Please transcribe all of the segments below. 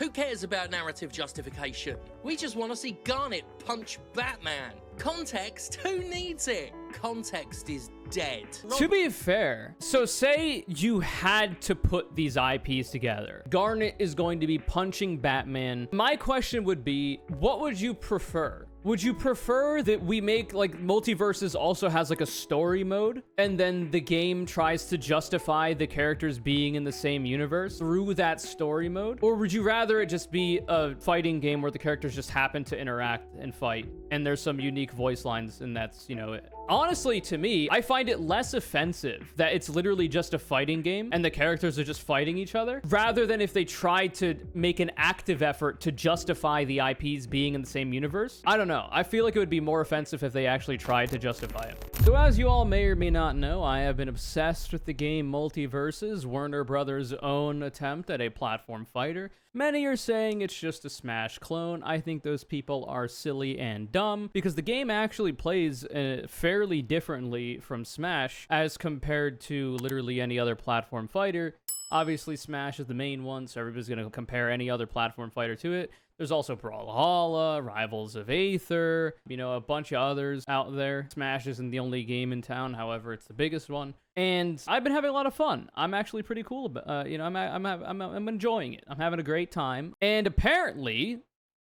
Who cares about narrative justification? We just want to see Garnet punch Batman. Context? Who needs it? Context is dead. To be fair, so say you had to put these IPs together. Garnet is going to be punching Batman. My question would be, what would you prefer? Would you prefer that we make, like, Multiversus also has, like, a story mode, and then the game tries to justify the characters being in the same universe through that story mode? Or would you rather it just be a fighting game where the characters just happen to interact and fight, and there's some unique voice lines, and that's, you know, it? Honestly, to me, I find it less offensive that it's literally just a fighting game and the characters are just fighting each other, rather than if they tried to make an active effort to justify the IPs being in the same universe. I don't know. I feel like it would be more offensive if they actually tried to justify it. So as you all may or may not know, I have been obsessed with the game Multiversus, Warner Brothers' own attempt at a platform fighter. Many are saying it's just a Smash clone. I think those people are silly and dumb because the game actually plays fairly differently from Smash as compared to literally any other platform fighter. Obviously, Smash is the main one, so everybody's going to compare any other platform fighter to it. There's also brawlhalla, Rivals of Aether, you know, a bunch of others out there. Smash isn't the only game in town, however, it's the biggest one. And I've been having a lot of fun. I'm actually pretty cool about, you know, I'm enjoying it. I'm having a great time. And apparently,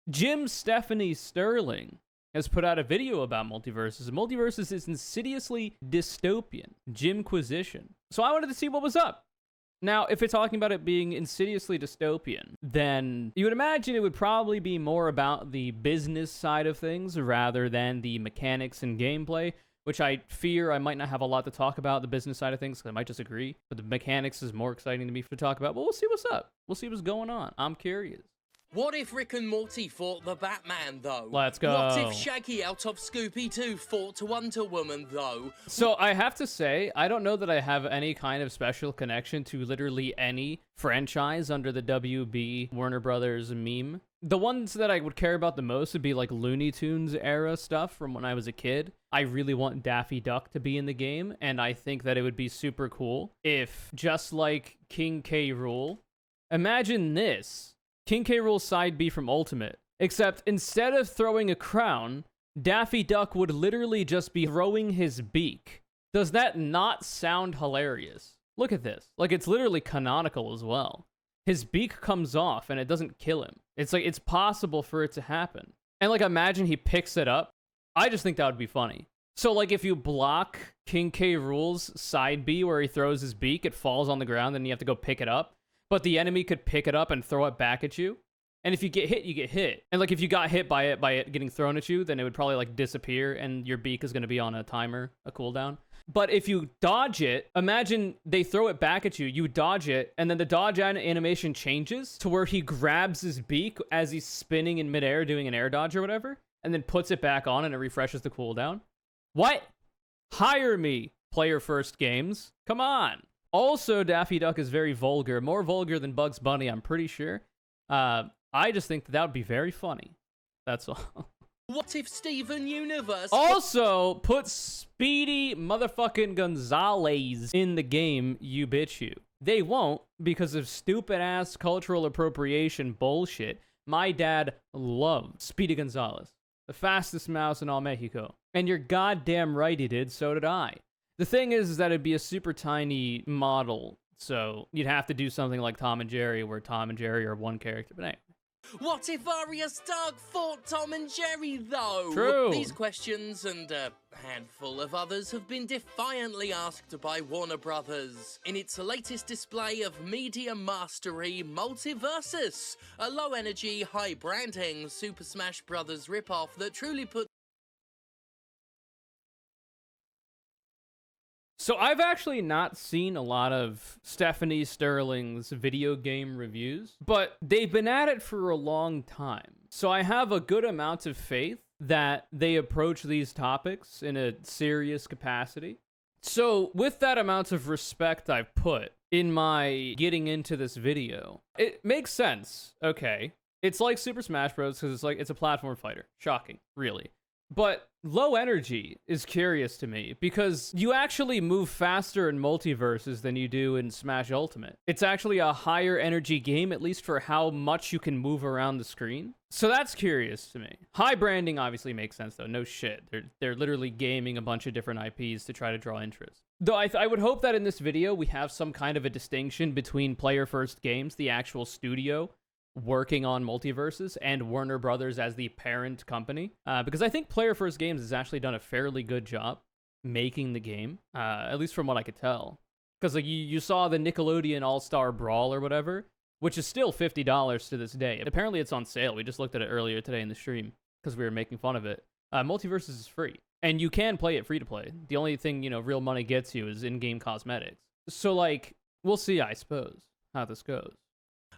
Jim Stephanie Sterling has put out a video about Multiversus. Multiversus is insidiously dystopian. Jimquisition. So I wanted to see what was up. Now, if it's talking about it being insidiously dystopian, then you would imagine it would probably be more about the business side of things rather than the mechanics and gameplay, which I fear I might not have a lot to talk about, the business side of things, because I might disagree. But the mechanics is more exciting to me to talk about. But we'll see what's up. We'll see what's going on. I'm curious. What if Rick and Morty fought the Batman, though? Let's go. What if Shaggy out of Scooby-Doo fought Wonder Woman, though? So I have to say, I don't know that I have any kind of special connection to literally any franchise under the WB Warner Brothers meme. The ones that I would care about the most would be like Looney Tunes era stuff from when I was a kid. I really want Daffy Duck to be in the game, and I think that it would be super cool if, just like King K. Rool, imagine this. King K. Rool's side B from Ultimate. Except instead of throwing a crown, Daffy Duck would literally just be throwing his beak. Does that not sound hilarious? Look at this. Like, it's literally canonical as well. His beak comes off and it doesn't kill him. It's like, it's possible for it to happen. And like, imagine he picks it up. I just think that would be funny. So like, if you block King K. Rool's side B where he throws his beak, it falls on the ground and you have to go pick it up. But the enemy could pick it up and throw it back at you. And if you get hit, you get hit. And like if you got hit by it getting thrown at you, then it would probably like disappear and your beak is going to be on a timer, a cooldown. But if you dodge it, imagine they throw it back at you, you dodge it, and then the dodge animation changes to where he grabs his beak as he's spinning in midair doing an air dodge or whatever, and then puts it back on and it refreshes the cooldown. What? Hire me, Player First Games. Come on. Also, Daffy Duck is very vulgar. More vulgar than Bugs Bunny, I'm pretty sure. I just think that would be very funny. That's all. What if Steven Universe... Also, put Speedy motherfucking Gonzalez in the game, you bitch you. They won't, because of stupid-ass cultural appropriation bullshit. My dad loved Speedy Gonzalez, the fastest mouse in all Mexico. And you're goddamn right he did, so did I. The thing is that it'd be a super tiny model, so you'd have to do something like Tom and Jerry, where Tom and Jerry are one character. But anyway. What if Arya Stark fought Tom and Jerry, though? True. These questions and a handful of others have been defiantly asked by Warner Brothers in its latest display of media mastery, Multiversus, a low-energy, high-branding Super Smash Bros. Ripoff that truly put... So I've actually not seen a lot of Stephanie Sterling's video game reviews, but they've been at it for a long time. So I have a good amount of faith that they approach these topics in a serious capacity. So with that amount of respect I've put in my getting into this video, it makes sense. Okay. It's like Super Smash Bros. Because it's a platform fighter. Shocking, really. But low energy is curious to me because you actually move faster in Multiversus than you do in Smash Ultimate. It's actually a higher energy game, at least for how much you can move around the screen. So that's curious to me. High branding obviously makes sense though. No shit. They're literally gaming a bunch of different IPs to try to draw interest. Though I would hope that in this video we have some kind of a distinction between Player First Games, the actual studio working on Multiversus, and Warner Brothers as the parent company, because I think Player First Games has actually done a fairly good job making the game, at least from what I could tell. Because like you saw the Nickelodeon All-Star Brawl or whatever, which is still $50 to this day. Apparently it's on sale. We just looked at it earlier today in the stream because we were making fun of it. Multiversus is free, and you can play it free to play. The only thing, you know, real money gets you is in-game cosmetics. So like, we'll see, I suppose, how this goes.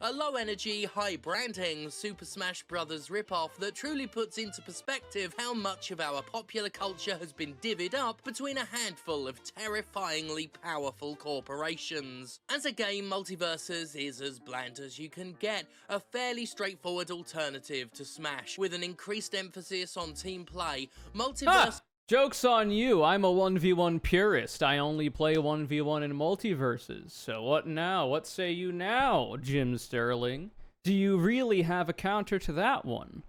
A low-energy, high-branding Super Smash Bros. Ripoff that truly puts into perspective how much of our popular culture has been divvied up between a handful of terrifyingly powerful corporations. As a game, Multiversus is as bland as you can get, a fairly straightforward alternative to Smash, with an increased emphasis on team play. Multiversus... Joke's on you, I'm a 1v1 purist. I only play 1v1 in Multiversus. So what now? What say you now, Jim Sterling? Do you really have a counter to that one?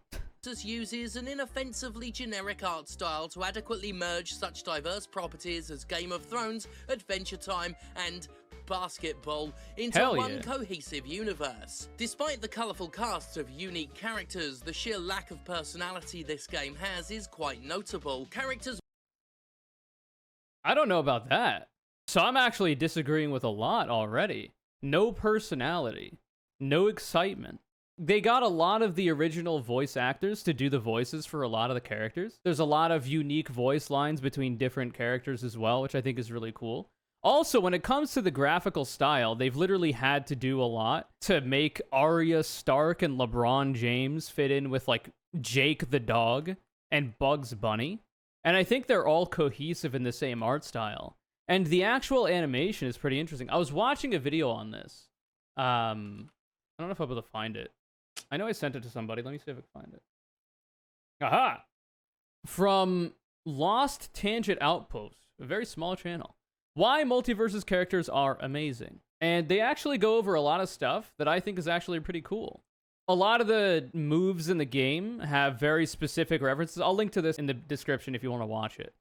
Uses an inoffensively generic art style to adequately merge such diverse properties as Game of Thrones, Adventure Time, and basketball into one cohesive universe. Despite the colourful cast of unique characters, the sheer lack of personality this game has is quite notable. Characters... I don't know about that. So I'm actually disagreeing with a lot already. No personality. No excitement. They got a lot of the original voice actors to do the voices for a lot of the characters. There's a lot of unique voice lines between different characters as well, which I think is really cool. Also, when it comes to the graphical style, they've literally had to do a lot to make Arya Stark and LeBron James fit in with, like, Jake the dog and Bugs Bunny. And I think they're all cohesive in the same art style. And the actual animation is pretty interesting. I was watching a video on this. I don't know if I'll be able to find it. I know I sent it to somebody. Let me see if I can find it. Aha! From Lost Tangent Outpost, a very small channel. Why Multiversus characters are amazing. And they actually go over a lot of stuff that I think is actually pretty cool. A lot of the moves in the game have very specific references. I'll link to this in the description if you want to watch it,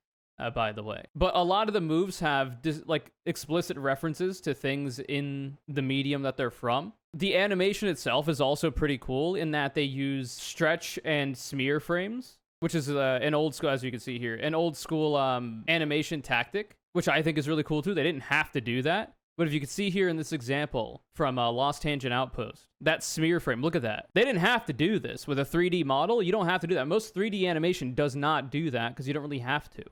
by the way. But a lot of the moves have like explicit references to things in the medium that they're from. The animation itself is also pretty cool in that they use stretch and smear frames, which is an old school, as you can see here, an old school animation tactic, which I think is really cool too. They didn't have to do that. But if you can see here in this example from Lost Tangent Outpost, that smear frame, look at that. They didn't have to do this with a 3D model. You don't have to do that. Most 3D animation does not do that because you don't really have to.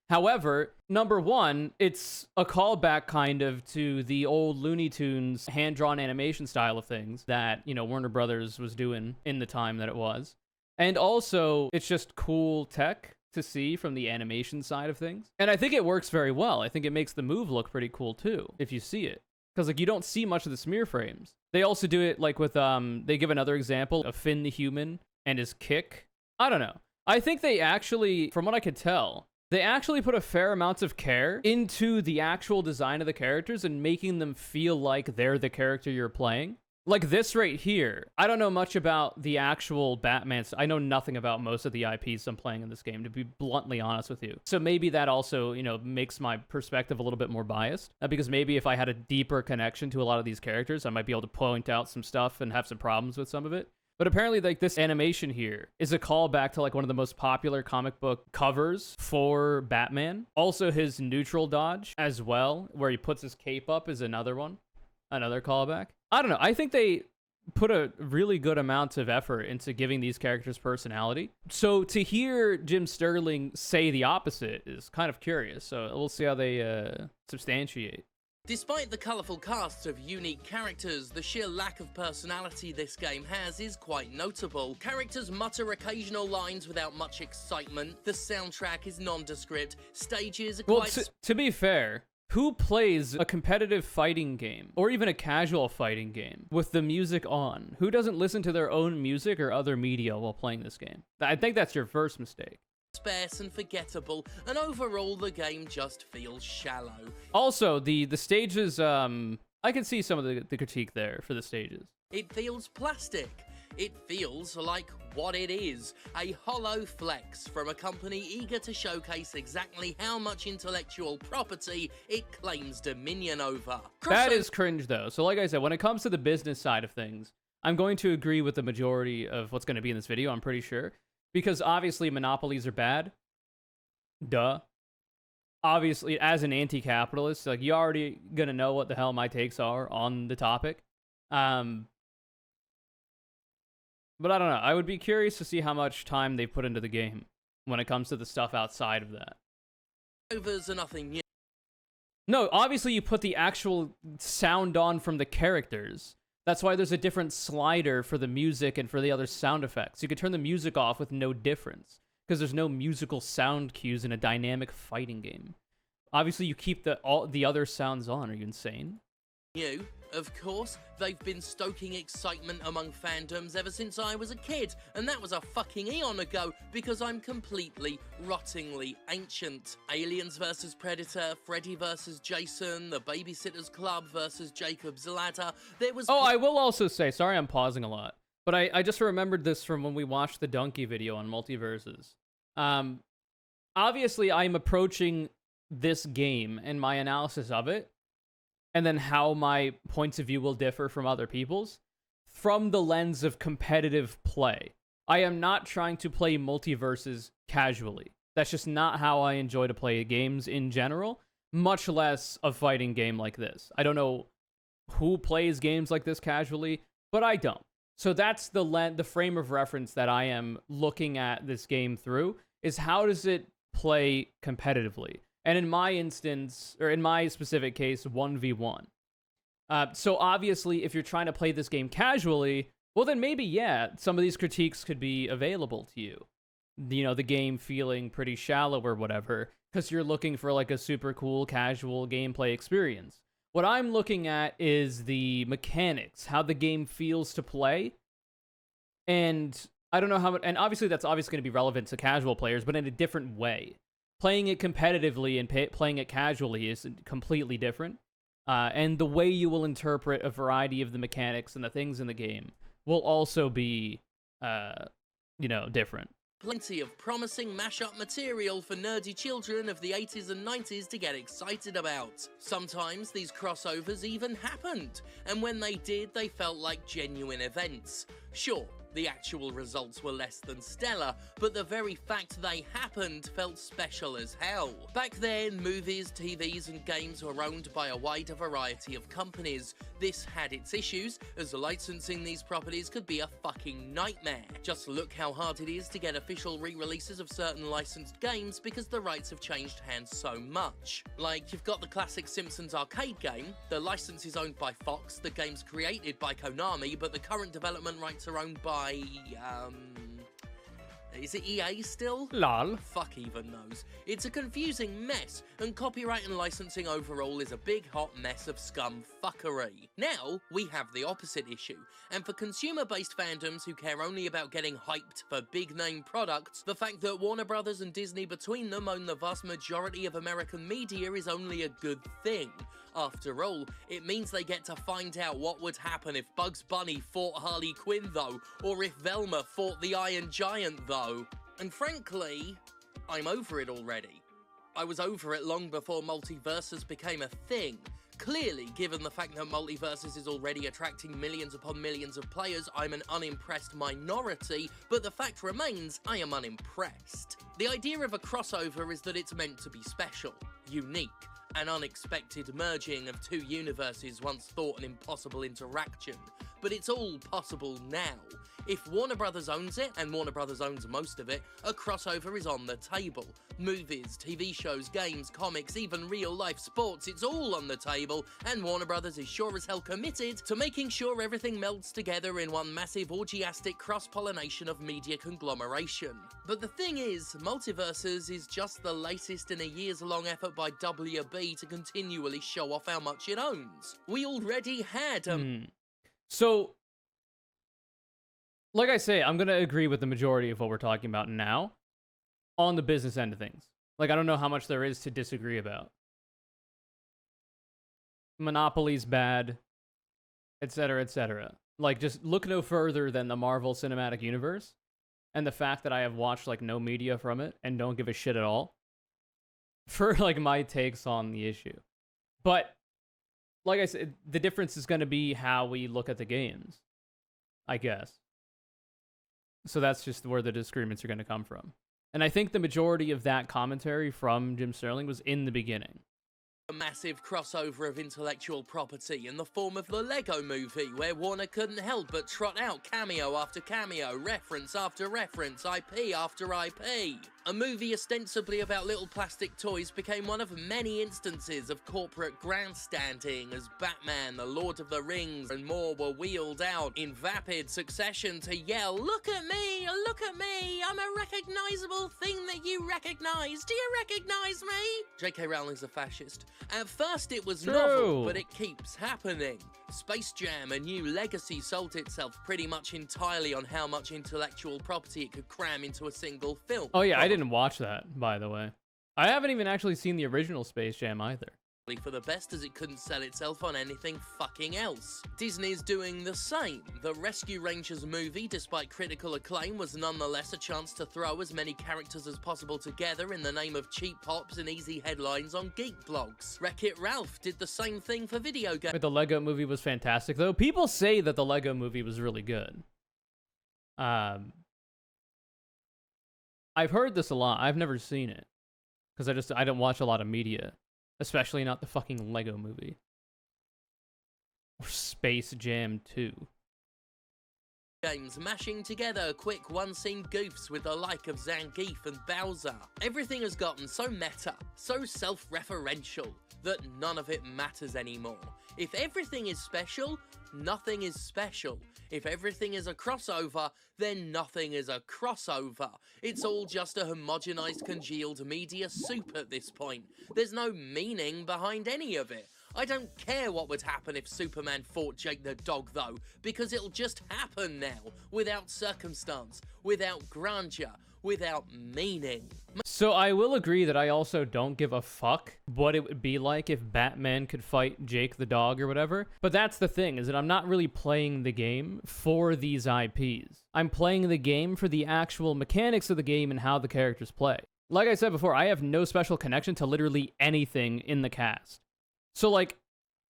However, number one, it's a callback kind of to the old Looney Tunes hand-drawn animation style of things that, you know, Warner Brothers was doing in the time that it was. And also, it's just cool tech to see from the animation side of things. And I think it works very well. I think it makes the move look pretty cool too, if you see it. Because like you don't see much of the smear frames. They also do it like with, they give another example of Finn the Human and his kick. I don't know. I think they actually, from what I could tell, they actually put a fair amount of care into the actual design of the characters and making them feel like they're the character you're playing. Like this right here, I don't know much about the actual Batman. I know nothing about most of the IPs I'm playing in this game, to be bluntly honest with you. So maybe that also, you know, makes my perspective a little bit more biased. Because maybe if I had a deeper connection to a lot of these characters, I might be able to point out some stuff and have some problems with some of it. But apparently, like, this animation here is a callback to, like, one of the most popular comic book covers for Batman. Also, his neutral dodge as well, where he puts his cape up, is another one. Another callback. I don't know. I think they put a really good amount of effort into giving these characters personality. So to hear Jim Sterling say the opposite is kind of curious. So we'll see how they substantiate. Despite the colourful cast of unique characters, the sheer lack of personality this game has is quite notable. Characters mutter occasional lines without much excitement, the soundtrack is nondescript, stages are quite... Well, to be fair, who plays a competitive fighting game, or even a casual fighting game, with the music on? Who doesn't listen to their own music or other media while playing this game? I think that's your first mistake. sparse and forgettable, and overall the game just feels shallow. Also, the stages, I can see some of the critique there for the stages. It feels plastic. It feels like what it is, a hollow flex from a company eager to showcase exactly how much intellectual property it claims dominion over. That is cringe, though. So like I said, when it comes to the business side of things, I'm going to agree with the majority of what's going to be in this video, I'm pretty sure. Because obviously monopolies are bad. Duh. Obviously, as an anti-capitalist, like, you're already going to know what the hell my takes are on the topic. But I don't know. I would be curious to see how much time they put into the game when it comes to the stuff outside of that. Overs are nothing new. No, obviously you put the actual sound on from the characters. That's why there's a different slider for the music and for the other sound effects. You could turn the music off with no difference, because there's no musical sound cues in a dynamic fighting game. Obviously you keep all the other sounds on. Are you insane? New, of course, they've been stoking excitement among fandoms ever since I was a kid, and that was a fucking eon ago, because I'm completely, rottingly ancient. Aliens vs Predator, Freddy vs Jason, the Babysitter's Club vs Jacob's Ladder, there was... Oh, I will also say, sorry I'm pausing a lot, but I just remembered this from when we watched the Donkey video on Multiversus. Obviously I'm approaching this game and my analysis of it, and then how my points of view will differ from other people's, from the lens of competitive play. I am not trying to play Multiversus casually. That's just not how I enjoy to play games in general, much less a fighting game like this. I don't know who plays games like this casually, but I don't. So that's the frame of reference that I am looking at this game through, is how does it play competitively? And in my instance, or in my specific case, 1v1. So obviously, if you're trying to play this game casually, well then maybe, yeah, some of these critiques could be available to you. You know, the game feeling pretty shallow or whatever, because you're looking for like a super cool casual gameplay experience. What I'm looking at is the mechanics, how the game feels to play. And I don't know how, and obviously that's obviously going to be relevant to casual players, but in a different way. Playing it competitively and playing it casually is completely different. And the way you will interpret a variety of the mechanics and the things in the game will also be, you know, different. Plenty of promising mashup material for nerdy children of the 80s and 90s to get excited about. Sometimes these crossovers even happened, and when they did, they felt like genuine events. Sure, the actual results were less than stellar, but the very fact they happened felt special as hell. Back then, movies, TVs, and games were owned by a wider variety of companies. This had its issues, as licensing these properties could be a fucking nightmare. Just look how hard it is to get official re-releases of certain licensed games because the rights have changed hands so much. Like, you've got the classic Simpsons arcade game, the license is owned by Fox, the game's created by Konami, but the current development rights are owned by is it EA still? Lol. Fuck even knows. It's a confusing mess, and copyright and licensing overall is a big hot mess of scum fuckery. Now, we have the opposite issue, and for consumer-based fandoms who care only about getting hyped for big-name products, the fact that Warner Brothers and Disney between them own the vast majority of American media is only a good thing. After all, it means they get to find out what would happen if Bugs Bunny fought Harley Quinn though, or if Velma fought the Iron Giant though. And frankly, I'm over it already. I was over it long before Multiversus became a thing. Clearly, given the fact that Multiversus is already attracting millions upon millions of players, I'm an unimpressed minority, but the fact remains, I am unimpressed. The idea of a crossover is that it's meant to be special, unique, an unexpected merging of two universes once thought an impossible interaction. But it's all possible now. If Warner Brothers owns it, and Warner Brothers owns most of it, a crossover is on the table. Movies, TV shows, games, comics, even real-life sports, it's all on the table, and Warner Brothers is sure as hell committed to making sure everything melds together in one massive orgiastic cross-pollination of media conglomeration. But the thing is, Multiversus is just the latest in a years-long effort by WB to continually show off how much it owns. We already had So, like I say, I'm going to agree with the majority of what we're talking about now. on the business end of things. Like, I don't know how much there is to disagree about. Monopoly's bad, etc., etc. Like, just look no further than the Marvel Cinematic Universe, and the fact that I have watched, like, no media from it, and don't give a shit at all, for, like, my takes on the issue. But, like I said, the difference is going to be how we look at the games, I guess. So that's just where the disagreements are going to come from. And I think the majority of that commentary from Jim Sterling was in the beginning. A massive crossover of intellectual property in the form of the Lego Movie, where Warner couldn't help but trot out cameo after cameo, reference after reference, IP after IP. A movie ostensibly about little plastic toys became one of many instances of corporate grandstanding as Batman, the Lord of the Rings, and more were wheeled out in vapid succession to yell, "Look at me, I'm a recognizable thing that you recognize. Do you recognize me?" J.K. Rowling's a fascist. At first it was novel, but it keeps happening. Space Jam: A New Legacy sold itself pretty much entirely on how much intellectual property it could cram into a single film. Oh yeah, I didn't watch that, by the way. I haven't even actually seen the original Space Jam either. For the best, as it couldn't sell itself on anything fucking else. Disney's doing the same. The Rescue Rangers movie, despite critical acclaim, was nonetheless a chance to throw as many characters as possible together in the name of cheap pops and easy headlines on geek blogs. Wreck-It Ralph did the same thing for video games. The Lego movie was fantastic, though. People say that the Lego movie was really good. I've heard this a lot. I've never seen it. Because I don't watch a lot of media. Especially not the fucking Lego movie. Or Space Jam 2. Games mashing together quick one-scene goofs with the like of Zangief and Bowser. Everything has gotten so meta, so self-referential, that none of it matters anymore. If everything is special, nothing is special. If everything is a crossover, then nothing is a crossover. It's all just a homogenized, congealed media soup at this point. There's no meaning behind any of it. I don't care what would happen if Superman fought Jake the dog, though, because it'll just happen now, without circumstance, without grandeur, without meaning. So I will agree that I also don't give a fuck what it would be like if Batman could fight Jake the dog or whatever. But that's the thing, is that I'm not really playing the game for these IPs. I'm playing the game for the actual mechanics of the game and how the characters play. Like I said before, I have no special connection to literally anything in the cast. So, like,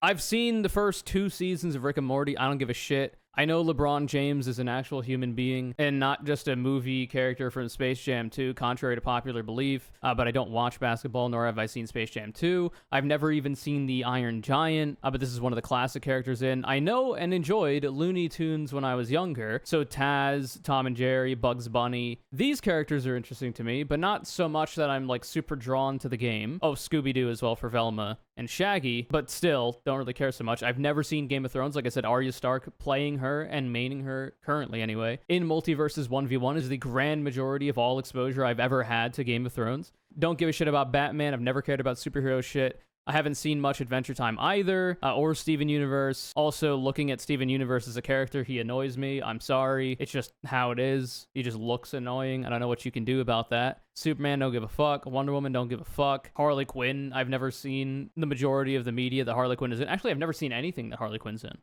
I've seen the first 2 seasons of Rick and Morty. I don't give a shit. I know LeBron James is an actual human being and not just a movie character from Space Jam 2, contrary to popular belief, but I don't watch basketball, nor have I seen Space Jam 2. I've never even seen the Iron Giant, but this is one of the classic characters in. I know and enjoyed Looney Tunes when I was younger, so Taz, Tom and Jerry, Bugs Bunny. These characters are interesting to me, but not so much that I'm, like, super drawn to the game. Oh, Scooby-Doo as well for Velma and Shaggy, but still, don't really care so much. I've never seen Game of Thrones. Like I said, Arya Stark playing her and maining her, currently anyway, in Multiversus 1v1 is the grand majority of all exposure I've ever had to Game of Thrones. Don't give a shit about Batman. I've never cared about superhero shit. I haven't seen much Adventure Time either, or Steven Universe. Also, looking at Steven Universe as a character, he annoys me. I'm sorry. It's just how it is. He just looks annoying. I don't know what you can do about that. Superman, don't give a fuck. Wonder Woman, don't give a fuck. Harley Quinn, I've never seen the majority of the media that Harley Quinn is in. Actually, I've never seen anything that Harley Quinn's in.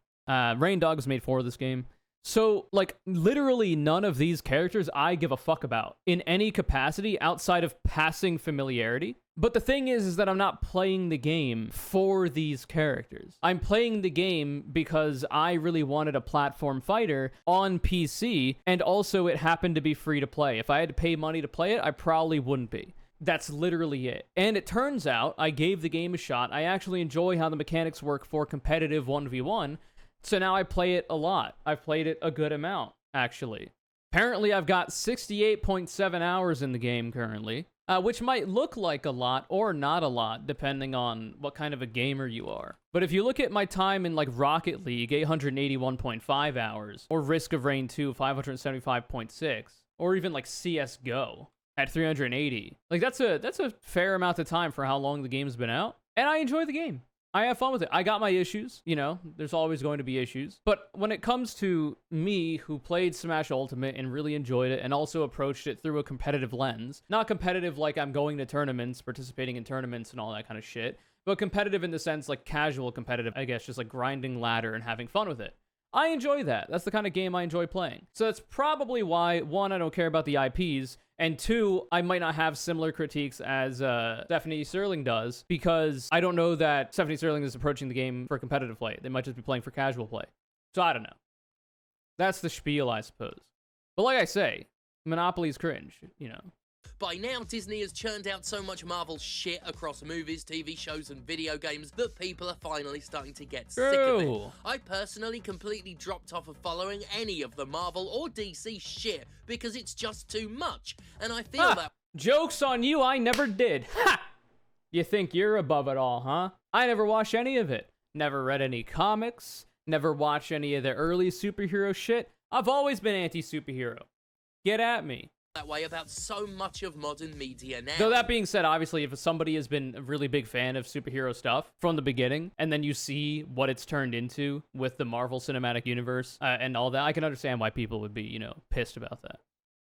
Rain Dog was made for this game. So, like, literally none of these characters I give a fuck about in any capacity outside of passing familiarity. But the thing is that I'm not playing the game for these characters. I'm playing the game because I really wanted a platform fighter on PC, and also it happened to be free to play. If I had to pay money to play it, I probably wouldn't be. That's literally it. And it turns out I gave the game a shot. I actually enjoy how the mechanics work for competitive 1v1. So now I play it a lot. I've played it a good amount, actually. Apparently, I've got 68.7 hours in the game currently, which might look like a lot or not a lot, depending on what kind of a gamer you are. But if you look at my time in, like, Rocket League, 881.5 hours, or Risk of Rain 2, 575.6, or even, like, CSGO at 380, like, that's a fair amount of time for how long the game's been out, and I enjoy the game. I have fun with it. I got my issues, you know, there's always going to be issues. But when it comes to me, who played Smash Ultimate and really enjoyed it and also approached it through a competitive lens, not competitive like I'm going to tournaments, participating in tournaments and all that kind of shit, but competitive in the sense like casual competitive, I guess, just like grinding ladder and having fun with it. I enjoy that. That's the kind of game I enjoy playing. So that's probably why, one, I don't care about the IPs, and two, I might not have similar critiques as Stephanie Sterling does, because I don't know that Stephanie Sterling is approaching the game for competitive play. They might just be playing for casual play. So I don't know. That's the spiel, I suppose. But like I say, Monopoly's cringe, you know. By now, Disney has churned out so much Marvel shit across movies, TV shows, and video games that people are finally starting to get sick of it. I personally completely dropped off of following any of the Marvel or DC shit because it's just too much, and I feel that... Joke's on you, I never did. Ha! You think you're above it all, huh? I never watched any of it. Never read any comics. Never watched any of the early superhero shit. I've always been anti-superhero. Get at me. That way about so much of modern media now. Though that being said, obviously, if somebody has been a really big fan of superhero stuff from the beginning, and then you see what it's turned into with the Marvel Cinematic Universe and all that, I can understand why people would be, you know, pissed about that.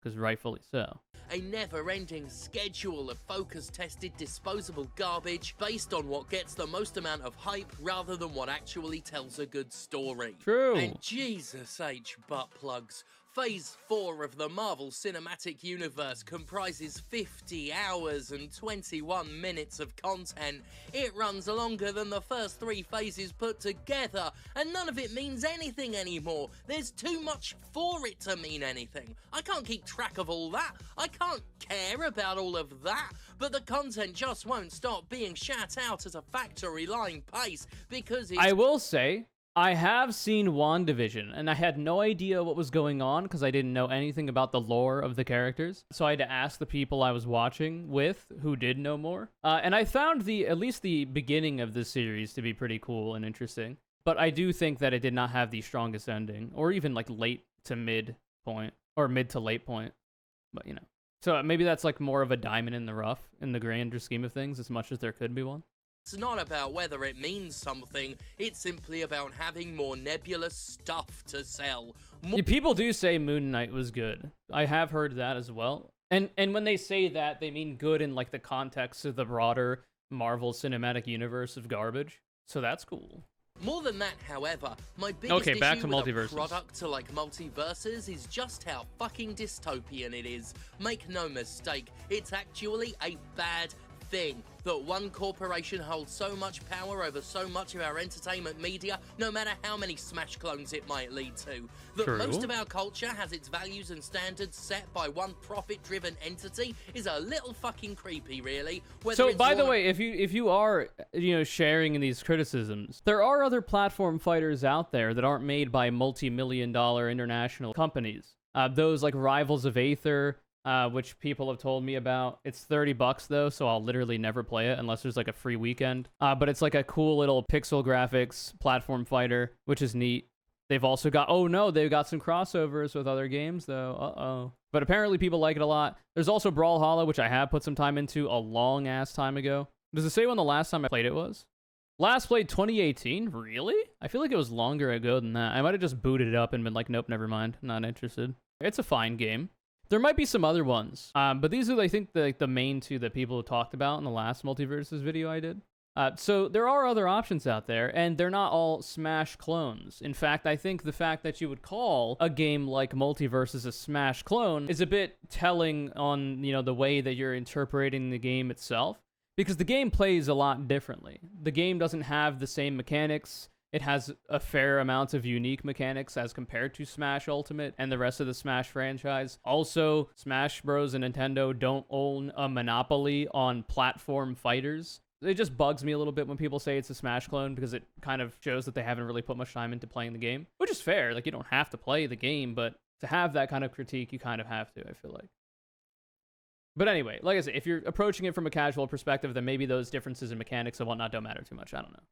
Because rightfully so. A never-ending schedule of focus-tested disposable garbage based on what gets the most amount of hype rather than what actually tells a good story. True. And Jesus H. butt plugs. Phase 4 of the Marvel Cinematic Universe comprises 50 hours and 21 minutes of content. It runs longer than the first 3 phases put together, and none of it means anything anymore. There's too much for it to mean anything. I can't keep track of all that. I can't care about all of that. But the content just won't stop being shat out at a factory line pace because it's... I will say, I have seen WandaVision, and I had no idea what was going on because I didn't know anything about the lore of the characters. So I had to ask the people I was watching with who did know more. And I found at least the beginning of the series to be pretty cool and interesting. But I do think that it did not have the strongest ending, or even like late to mid point, or mid to late point. But, you know. So maybe that's like more of a diamond in the rough in the grander scheme of things, as much as there could be one. It's not about whether it means something, it's simply about having more nebulous stuff to sell. People do say Moon Knight was good. I have heard that as well. And when they say that, they mean good in like the context of the broader Marvel Cinematic Universe of garbage. So that's cool. More than that, however, my biggest issue back to with Multiversus. a product like Multiversus is just how fucking dystopian it is. Make no mistake, it's actually a bad thing that one corporation holds so much power over so much of our entertainment media, no matter how many Smash clones it might lead to. That True. Most of our culture has its values and standards set by one profit-driven entity is a little fucking creepy, really. So, by the way, if you are, you know, sharing in these criticisms, there are other platform fighters out there that aren't made by multi-million-dollar international companies. Those like Rivals of Aether, which people have told me about. It's $30 though, so I'll literally never play it unless there's like a free weekend. But it's like a cool little pixel graphics platform fighter, which is neat. They've also got, they've got some crossovers with other games though. But apparently people like it a lot. There's also Brawlhalla, which I have put some time into a long ass time ago. Does it say when the last time I played it was? Last played 2018? Really? I feel like it was longer ago than that. I might have just booted it up and been like, nope, never mind. Not interested. It's a fine game. There might be some other ones, but these are, I think, the main two that people talked about in the last Multiversus video I did. So there are other options out there, and they're not all Smash clones. In fact, I think the fact that you would call a game like Multiversus a Smash clone is a bit telling on, you know, the way that you're interpreting the game itself, because the game plays a lot differently. The game doesn't have the same mechanics. It has a fair amount of unique mechanics as compared to Smash Ultimate and the rest of the Smash franchise. Also, Smash Bros. And Nintendo don't own a monopoly on platform fighters. It just bugs me a little bit when people say it's a Smash clone because it kind of shows that they haven't really put much time into playing the game, which is fair. Like, you don't have to play the game, but to have that kind of critique, you kind of have to, I feel like. But anyway, like I said, if you're approaching it from a casual perspective, then maybe those differences in mechanics and whatnot don't matter too much. I don't know.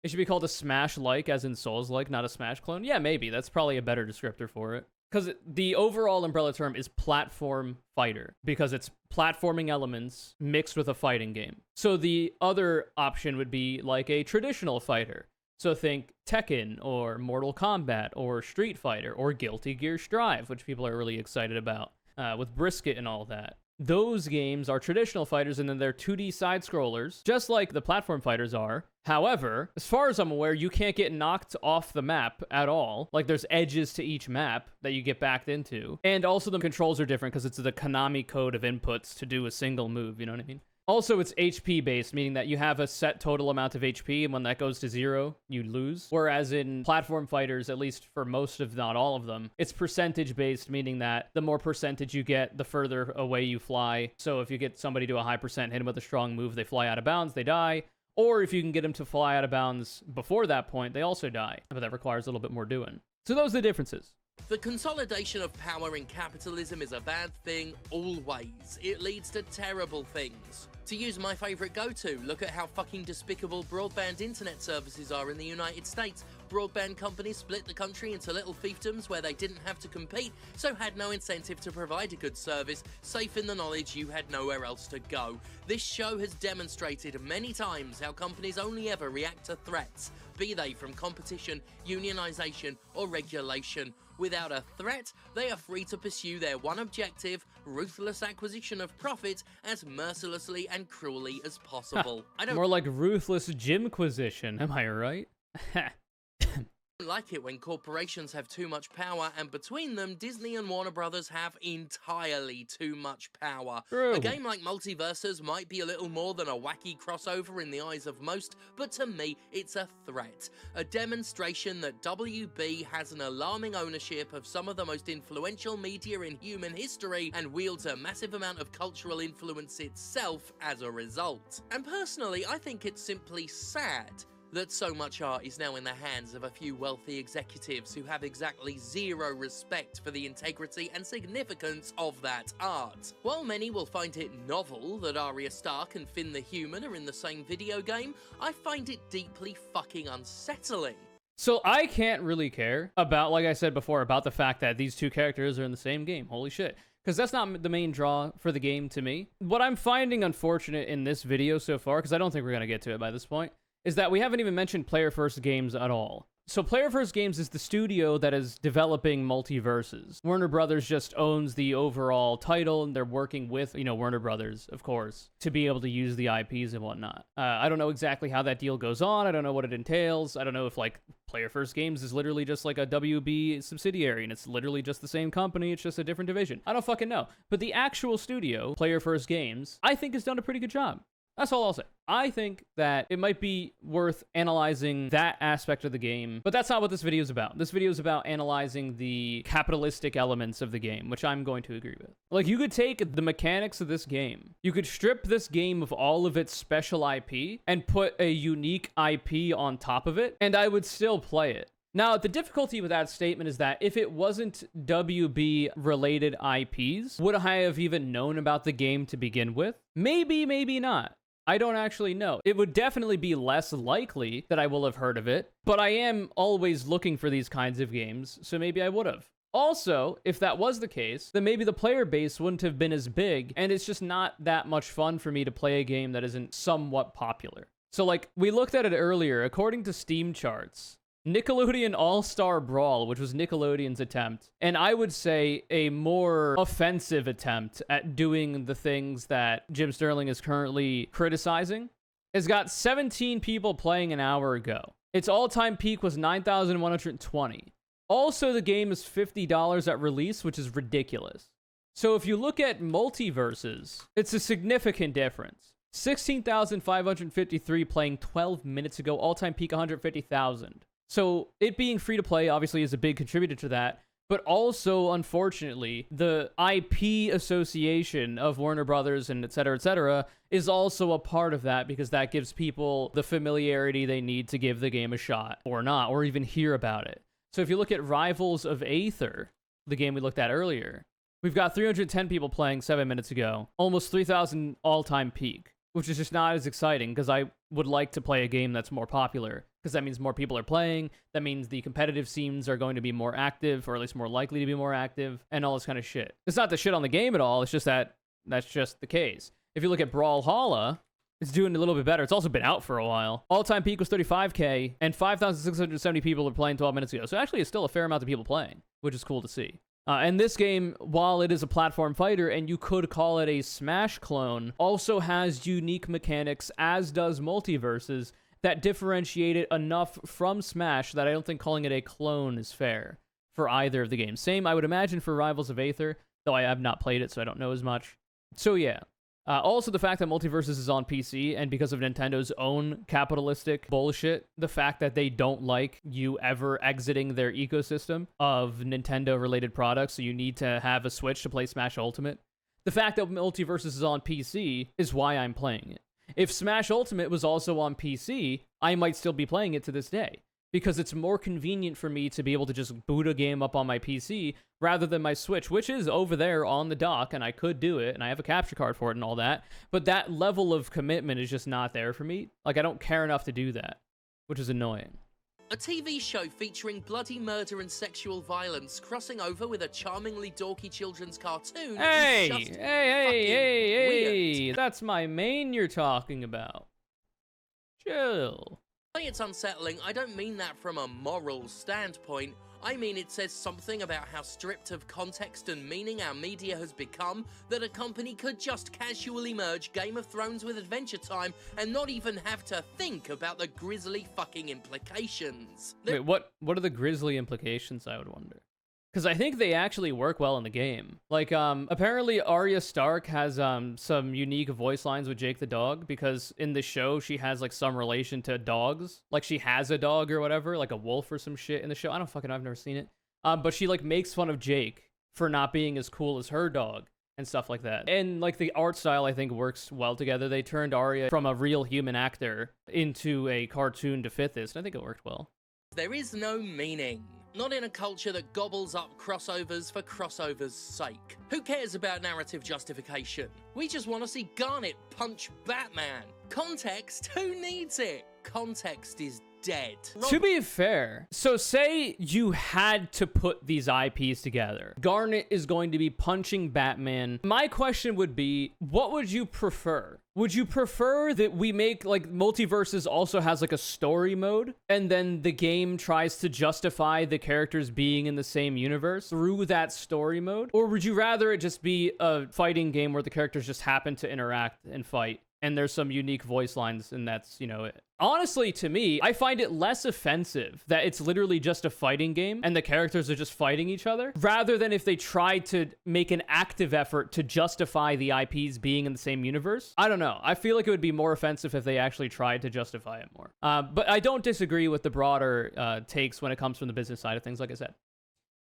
It should be called a Smash-like, as in Souls-like, not a Smash clone. Yeah, maybe. That's probably a better descriptor for it. because the overall umbrella term is platform fighter, because it's platforming elements mixed with a fighting game. So the other option would be like a traditional fighter. So think Tekken or Mortal Kombat or Street Fighter or Guilty Gear Strive, which people are really excited about with Brisket and all that. Those games are traditional fighters, and then they're 2D side-scrollers, just like the platform fighters are. However, as far as I'm aware, you can't get knocked off the map at all. Like, there's edges to each map that you get backed into. And also the controls are different because it's the Konami code of inputs to do a single move, you know what I mean? Also, it's HP-based, meaning that you have a set total amount of HP, and when that goes to 0, you lose. Whereas in platform fighters, at least for most of, not all of them, it's percentage-based, meaning that the more percentage you get, the further away you fly. So if you get somebody to a high percent, hit them with a strong move, they fly out of bounds, they die. Or if you can get them to fly out of bounds before that point, they also die. But that requires a little bit more doing. So those are the differences. The consolidation of power in capitalism is a bad thing always. It leads to terrible things. To use my favourite go-to, look at how fucking despicable broadband internet services are in the United States. Broadband companies split the country into little fiefdoms where they didn't have to compete, so had no incentive to provide a good service, safe in the knowledge you had nowhere else to go. This show has demonstrated many times how companies only ever react to threats, be they from competition, unionisation, or regulation. Without a threat, they are free to pursue their one objective, ruthless acquisition of profit, as mercilessly and cruelly as possible. I don't More like ruthless Jimquisition, am I right? like it when corporations have too much power, and between them, Disney and Warner Brothers have entirely too much power. True. A game like Multiversus might be a little more than a wacky crossover in the eyes of most, but to me, it's a threat. A demonstration that WB has an alarming ownership of some of the most influential media in human history, and wields a massive amount of cultural influence itself as a result. And personally, I think it's simply sad that so much art is now in the hands of a few wealthy executives who have exactly zero respect for the integrity and significance of that art. While many will find it novel that Arya Stark and Finn the Human are in the same video game, I find it deeply fucking unsettling. So I can't really care about, like I said before, about the fact that these two characters are in the same game. Holy shit. Because that's not the main draw for the game to me. What I'm finding unfortunate in this video so far, because I don't think we're going to get to it by this point, is that we haven't even mentioned Player First Games at all. So Player First Games is the studio that is developing Multiversus. Warner Brothers just owns the overall title, and they're working with, Warner Brothers, of course, to be able to use the IPs and whatnot. I don't know exactly how that deal goes on. I don't know what it entails. I don't know if, Player First Games is literally just like a WB subsidiary, and it's literally just the same company, it's just a different division. I don't fucking know. But the actual studio, Player First Games, I think has done a pretty good job. That's all I'll say. I think that it might be worth analyzing that aspect of the game, but that's not what this video is about. This video is about analyzing the capitalistic elements of the game, which I'm going to agree with. Like, you could take the mechanics of this game, you could strip this game of all of its special IP and put a unique IP on top of it, and I would still play it. Now, the difficulty with that statement is that if it wasn't WB-related IPs, would I have even known about the game to begin with? Maybe, maybe not. I don't actually know. It would definitely be less likely that I will have heard of it, but I am always looking for these kinds of games, so maybe I would have. Also, if that was the case, then maybe the player base wouldn't have been as big, and it's just not that much fun for me to play a game that isn't somewhat popular. So, we looked at it earlier. According to Steam charts, Nickelodeon All-Star Brawl, which was Nickelodeon's attempt, and I would say a more offensive attempt at doing the things that Jim Sterling is currently criticizing, has got 17 people playing an hour ago. Its all-time peak was 9,120. Also, the game is $50 at release, which is ridiculous. So if you look at Multiversus, it's a significant difference. 16,553 playing 12 minutes ago, all-time peak 150,000. So it being free to play obviously is a big contributor to that, but also, unfortunately, the IP association of Warner Brothers and et cetera, is also a part of that, because that gives people the familiarity they need to give the game a shot, or not, or even hear about it. So if you look at Rivals of Aether, the game we looked at earlier, we've got 310 people playing 7 minutes ago, almost 3,000 all-time peak. which is just not as exciting because I would like to play a game that's more popular because that means more people are playing. That means the competitive scenes are going to be more active, or at least more likely to be more active, and all this kind of shit. It's not the shit on the game at all. It's just that that's just the case. If you look at brawlhalla, it's doing a little bit better. It's also been out for a while. All-time peak was 35K, and 5,670 people are playing 12 minutes ago. So actually, it's still a fair amount of people playing, which is cool to see. And this game, while it is a platform fighter, and you could call it a Smash clone, also has unique mechanics, as does Multiversus, that differentiate it enough from Smash that I don't think calling it a clone is fair for either of the games. Same, I would imagine, for Rivals of Aether, though I have not played it, so I don't know as much. So yeah. Also, the fact that Multiversus is on PC, and because of Nintendo's own capitalistic bullshit, the fact that they don't like you ever exiting their ecosystem of Nintendo-related products, so you need to have a Switch to play Smash Ultimate. The fact that Multiversus is on PC is why I'm playing it. If Smash Ultimate was also on PC, I might still be playing it to this day, because it's more convenient for me to be able to just boot a game up on my PC rather than my Switch, which is over there on the dock, and I could do it, and I have a capture card for it and all that, but that level of commitment is just not there for me. Like, I don't care enough to do that, which is annoying. A TV show featuring bloody murder and sexual violence crossing over with a charmingly dorky children's cartoon is just Hey, that's my main you're talking about. Chill. When it's unsettling, I don't mean that from a moral standpoint. I mean it says something about how stripped of context and meaning our media has become that a company could just casually merge Game of Thrones with Adventure Time and not even have to think about the grisly fucking implications. Wait, what are the grisly implications, I would wonder? Because I think they actually work well in the game. Like, apparently Arya Stark has some unique voice lines with Jake the dog, because in the show she has like some relation to dogs. Like, she has a dog or whatever, like a wolf or some shit in the show. I don't fucking know, I've never seen it. But she like makes fun of Jake for not being as cool as her dog and stuff like that. And like the art style, I think, works well together. They turned Arya from a real human actor into a cartoon to fit this, and I think it worked well. There is no meaning. Not in a culture that gobbles up crossovers for crossovers' sake. Who cares about narrative justification? We just want to see Garnet punch Batman. Context? Who needs it? Context is dead. To be fair, so say you had to put these IPs together. Garnet is going to be punching Batman. My question would be, what would you prefer? Would you prefer that we make, like, Multiversus also has, like, a story mode, and then the game tries to justify the characters being in the same universe through that story mode? Or would you rather it just be a fighting game where the characters just happen to interact and fight, and there's some unique voice lines, and that's, you know, it? Honestly, to me, I find it less offensive that it's literally just a fighting game and the characters are just fighting each other, rather than if they tried to make an active effort to justify the IPs being in the same universe. I don't know. I feel like it would be more offensive if they actually tried to justify it more. But I don't disagree with the broader takes when it comes from the business side of things, like I said.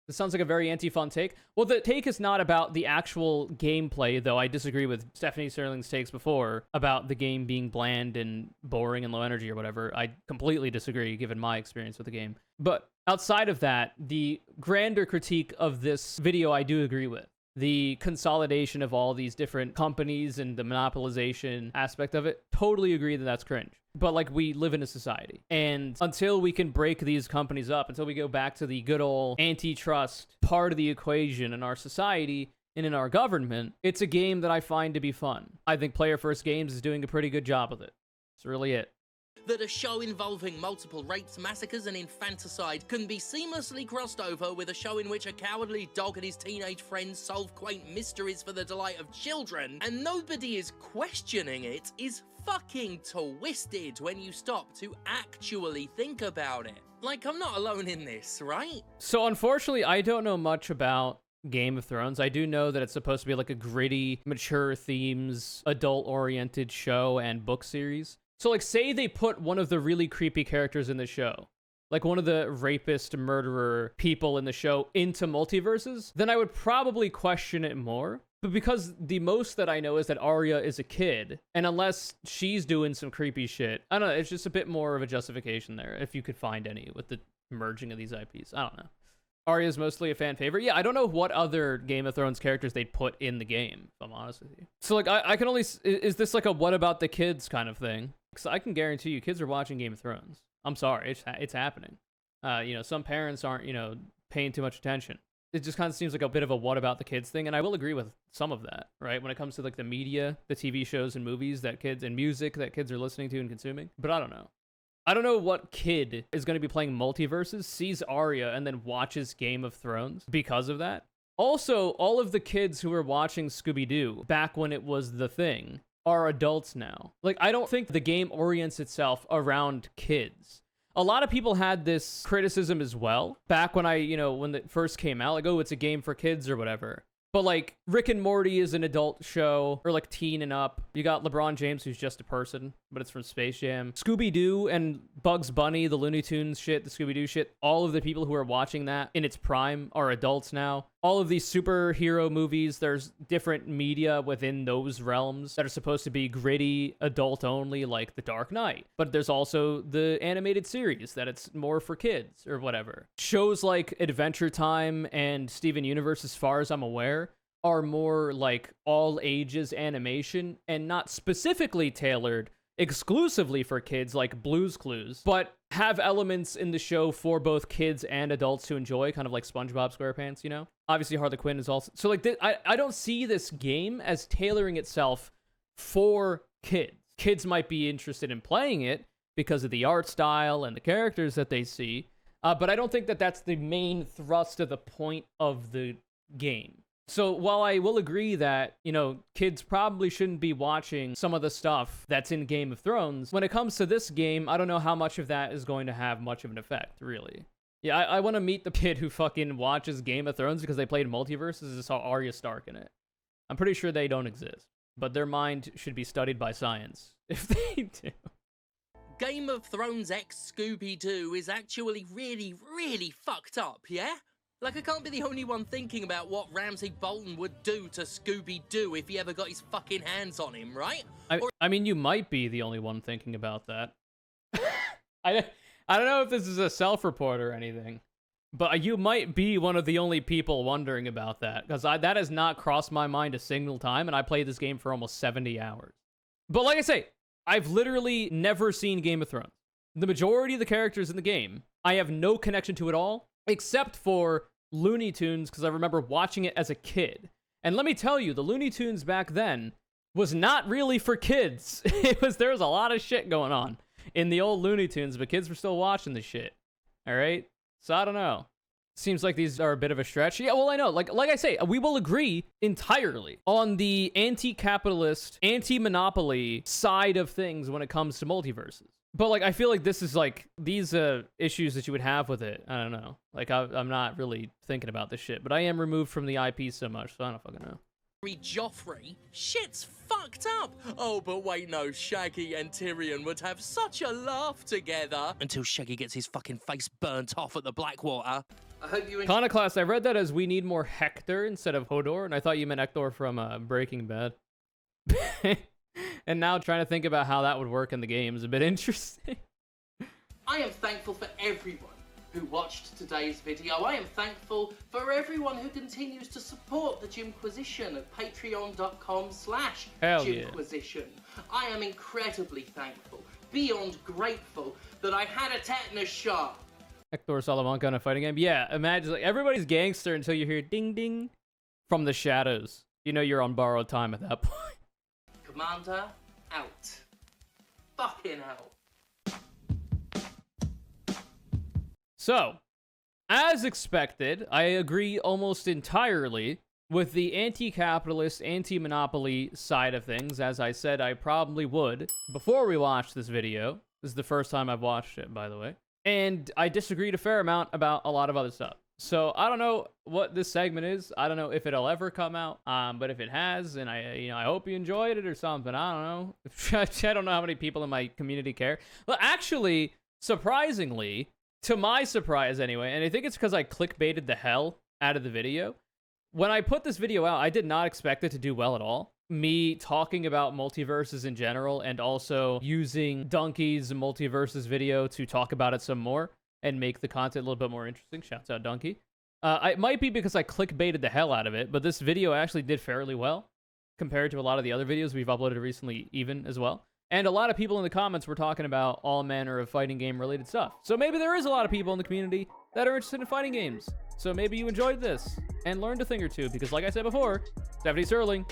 This sounds like a very anti-fun take. Well, the take is not about the actual gameplay, though I disagree with Stephanie Sterling's takes before about the game being bland and boring and low energy or whatever. I completely disagree, given my experience with the game. But outside of that, the grander critique of this video I do agree with. The consolidation of all these different companies and the monopolization aspect of it, totally agree that that's cringe. But, like, we live in a society, and until we can break these companies up, until we go back to the good old antitrust part of the equation in our society and in our government, it's a game that I find to be fun. I think Player First Games is doing a pretty good job with it. That's really it. That a show involving multiple rapes, massacres, and infanticide can be seamlessly crossed over with a show in which a cowardly dog and his teenage friends solve quaint mysteries for the delight of children, and nobody is questioning it, is fucking twisted when you stop to actually think about it. Like, I'm not alone in this, right? So unfortunately, I don't know much about Game of Thrones. I do know that it's supposed to be like a gritty, mature themes, adult-oriented show and book series. So, like, say they put one of the really creepy characters in the show, like one of the rapist, murderer people in the show, into Multiversus, then I would probably question it more. But because the most that I know is that Arya is a kid, and unless she's doing some creepy shit, I don't know, it's just a bit more of a justification there, if you could find any, with the merging of these IPs. I don't know. Arya's mostly a fan favorite. Yeah, I don't know what other Game of Thrones characters they'd put in the game, if I'm honest with you. So, like, I can only... Is this like a what about the kids kind of thing? Because I can guarantee you kids are watching Game of Thrones. I'm sorry, it's happening. You know, some parents aren't, you know, paying too much attention. It just kind of seems like a bit of a what about the kids thing, and I will agree with some of that, right? When it comes to, like, the media, the TV shows and movies that kids... and music that kids are listening to and consuming. But I don't know. I don't know what kid is going to be playing Multiversus, sees Arya, and then watches Game of Thrones because of that. Also, all of the kids who were watching Scooby-Doo back when it was the thing are adults now. Like, I don't think the game orients itself around kids. A lot of people had this criticism as well back when when it first came out, like, oh, it's a game for kids or whatever. But, like, Rick and Morty is an adult show, or, like, teen and up. You got LeBron James, who's just a person, but it's from Space Jam. Scooby-Doo and Bugs Bunny, the Looney Tunes shit, the Scooby-Doo shit, all of the people who are watching that in its prime are adults now. All of these superhero movies, there's different media within those realms that are supposed to be gritty, adult-only, like The Dark Knight. But there's also the animated series that it's more for kids, or whatever. Shows like Adventure Time and Steven Universe, as far as I'm aware, are more like all ages animation and not specifically tailored exclusively for kids like Blue's Clues, but have elements in the show for both kids and adults to enjoy, kind of like SpongeBob SquarePants, you know? Obviously Harley Quinn is also... So like, I don't see this game as tailoring itself for kids. Kids might be interested in playing it because of the art style and the characters that they see, but I don't think that that's the main thrust of the point of the game. So while I will agree that, you know, kids probably shouldn't be watching some of the stuff that's in Game of Thrones, when it comes to this game, I don't know how much of that is going to have much of an effect, really. Yeah, I want to meet the kid who fucking watches Game of Thrones because they played Multiversus and saw Arya Stark in it. I'm pretty sure they don't exist, but their mind should be studied by science if they do. Game of Thrones X Scooby-Doo is actually really, really fucked up, yeah? Like, I can't be the only one thinking about what Ramsay Bolton would do to Scooby-Doo if he ever got his fucking hands on him, right? I mean, you might be the only one thinking about that. I don't know if this is a self-report or anything, but you might be one of the only people wondering about that, because that has not crossed my mind a single time, and I played this game for almost 70 hours. But like I say, I've literally never seen Game of Thrones. The majority of the characters in the game, I have no connection to at all, except for Looney Tunes, because I remember watching it as a kid. And let me tell you, the Looney Tunes back then was not really for kids. There was a lot of shit going on in the old Looney Tunes, but kids were still watching the shit. All right? So I don't know. Seems like these are a bit of a stretch. Yeah, well, I know. Like I say, we will agree entirely on the anti-capitalist, anti-monopoly side of things when it comes to multiverses. But, like, I feel like this is, like, these issues that you would have with it. I don't know. Like, I'm not really thinking about this shit. But I am removed from the IP so much, so I don't fucking know. Joffrey? Shit's fucked up! Oh, but wait, no. Shaggy and Tyrion would have such a laugh together. Until Shaggy gets his fucking face burnt off at the Blackwater. I hope you... Class, I read that as we need more Hector instead of Hodor, and I thought you meant Hector from Breaking Bad. And now trying to think about how that would work in the game is a bit interesting. I am thankful for everyone who watched today's video. I am thankful for everyone who continues to support the Gymquisition at patreon.com/Gymquisition. Yeah. I am incredibly thankful, beyond grateful, that I had a tetanus shot. Hector Salamanca in a fighting game? Yeah, imagine, like, everybody's gangster until you hear ding ding from the shadows. You know you're on borrowed time at that point. Commander, out. Fucking hell. So, as expected, I agree almost entirely with the anti-capitalist, anti-monopoly side of things. As I said, I probably would before we watched this video. This is the first time I've watched it, by the way. And I disagreed a fair amount about a lot of other stuff. So I don't know what this segment is. I don't know if it'll ever come out. But if it has, and I hope you enjoyed it or something. I don't know. I don't know how many people in my community care. Well, actually, surprisingly, to my surprise anyway, and I think it's because I clickbaited the hell out of the video. When I put this video out, I did not expect it to do well at all. Me talking about multiverses in general and also using Donkey's multiverses video to talk about it some more and make the content a little bit more interesting. Shouts out Donkey. It might be because I clickbaited the hell out of it, but this video actually did fairly well compared to a lot of the other videos we've uploaded recently even as well. And a lot of people in the comments were talking about all manner of fighting game related stuff. So maybe there is a lot of people in the community that are interested in fighting games. So maybe you enjoyed this and learned a thing or two, because like I said before, Stephanie Sterling,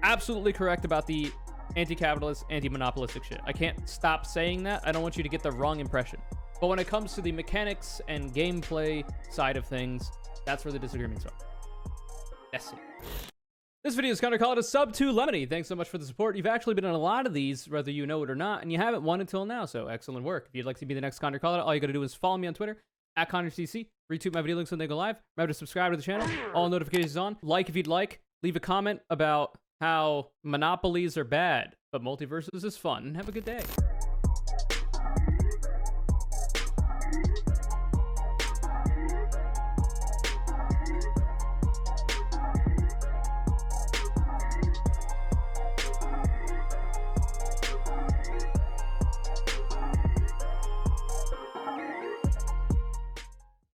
absolutely correct about the anti-capitalist, anti-monopolistic shit. I can't stop saying that. I don't want you to get the wrong impression. But when it comes to the mechanics and gameplay side of things, that's where the disagreements are. That's it. This video is kind of called a sub to Lemony. Thanks so much for the support. You've actually been in a lot of these, whether you know it or not, and you haven't won until now, so excellent work. If you'd like to be the next CONURE CALLOUT, all you gotta do is follow me on Twitter, at CONURECC, retweet my video links when they go live, remember to subscribe to the channel, all notifications on, like if you'd like, leave a comment about how monopolies are bad, but Multiversus is fun, and have a good day.